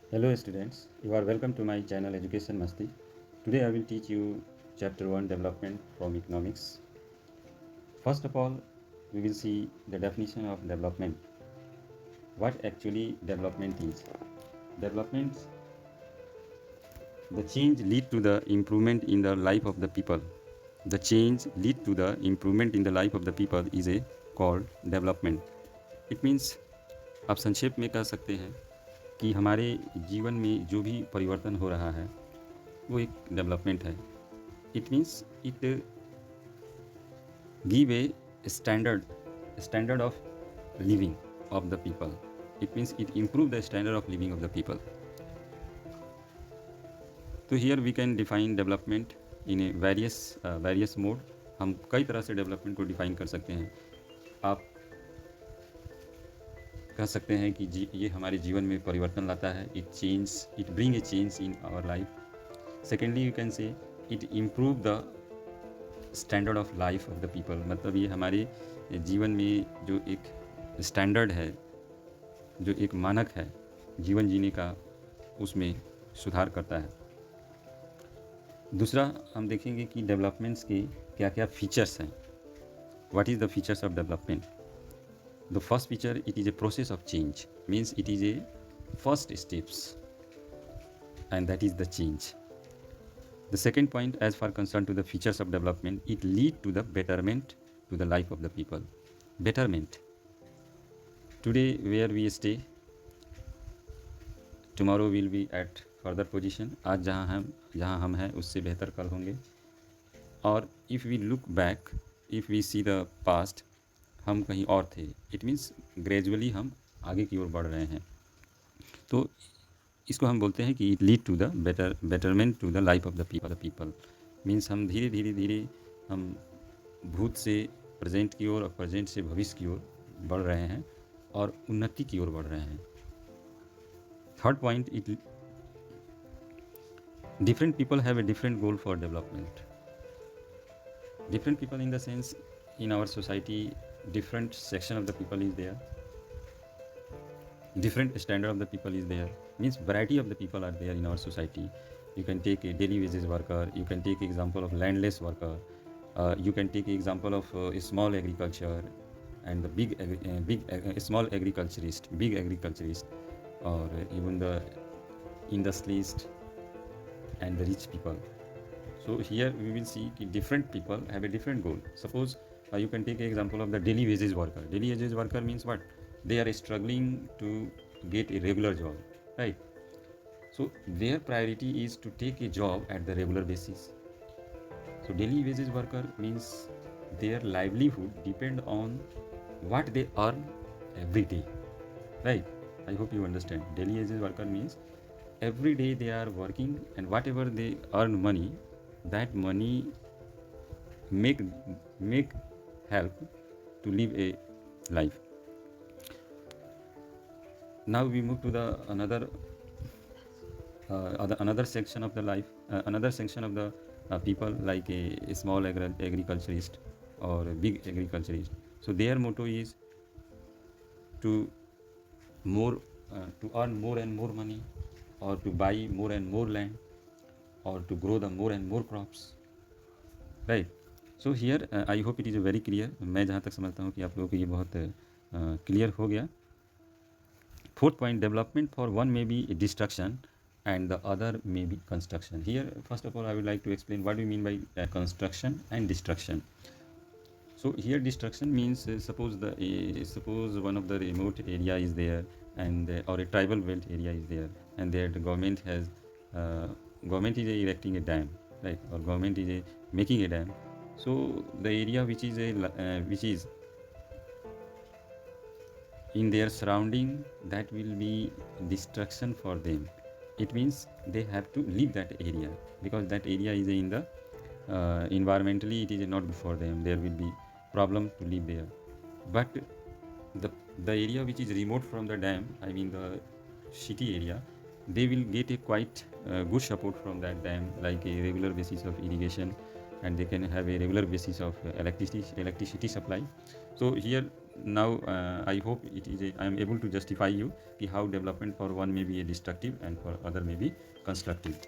Hello students, you are welcome to my channel Education Masti. Today I will teach you chapter 1 development from economics. First of all, we will see the definition of development. What actually development is. Development, the change lead to the improvement in the life of the people. The change lead to the improvement in the life of the people is a called development. It means आप संक्षेप में कह सकते हैं कि हमारे जीवन में जो भी परिवर्तन हो रहा है वो एक डेवलपमेंट है. It means it give a standard of living of the people. It means it improve the standard of living of the people. तो here we can define development in a various mode. हम कई तरह से development को define कर सकते हैं. आप कह सकते हैं कि ये हमारे जीवन में परिवर्तन लाता है. It bring a change in our life. Secondly you can say it improve the standard of life of the people. मतलब ये हमारे जीवन में जो एक स्टैंडर्ड है, जो एक मानक है जीवन जीने का, उसमें सुधार करता है. दूसरा हम देखेंगे कि डेवलपमेंट्स के क्या क्या फीचर्स हैं. What is the features of development. The first feature, it is a process of change. Means it is a first steps and that is the change. The second point, as far concerned to the features of development, it lead to the betterment to the life of the people. Betterment. Today where we stay, tomorrow will be at further position. आज जहाँ हम हैं उससे बेहतर कल होंगे. और if we look back, if we see the past, हम कहीं और थे. It means gradually हम आगे की ओर बढ़ रहे हैं. तो इसको हम बोलते हैं कि it lead to the betterment to the life of the people. Means हम धीरे हम भूत से प्रेजेंट की ओर और प्रेजेंट से भविष्य की ओर बढ़ रहे हैं और उन्नति की ओर बढ़ रहे हैं. Third point, it different people have a different goal for development. Different people in the sense, in our society different section of the people is there, different standard of the people is there. Means variety of the people are there in our society. You can take a daily wages worker, you can take example of landless worker, you can take example of a small agriculture and the small agriculturist, big agriculturist, or even the industrialist and the rich people. So here we will see that different people have a different goal. Suppose you can take an example of the daily wages worker. Daily wages worker means what? They are struggling to get a regular job, right? So their priority is to take a job at the regular basis. So daily wages worker means their livelihood depend on what they earn every day, right? I hope you understand. Daily wages worker means every day they are working, and whatever they earn money, that money make help to live a life. Now we move to the another section of the life, another section of the people, like a small agriculturist or a big agriculturist. So their motto is to earn more and more money, or to buy more and more land, or to grow the more and more crops, right? So here I hope it is very clear. मैं जहाँ तक समझता हूँ कि आप लोगों को ये बहुत क्लियर हो गया. Fourth point, development for one may be destruction and the other may be construction. Here first of all I would like to explain what do you mean by construction and destruction. So here destruction means suppose one of the remote area is there, and or a tribal belt area is there, and there the government is erecting a dam, right? Or government is making a dam. So the area which is in their surrounding, that will be destruction for them. It means they have to leave that area, because that area is in the environmentally it is not good for them. There will be problem to live there. But the area which is remote from the dam, I mean the city area, they will get a quite good support from that dam, like a regular basis of irrigation, and they can have a regular basis of electricity supply. So here now I hope I am able to justify you how development for one may be a destructive and for other may be constructive.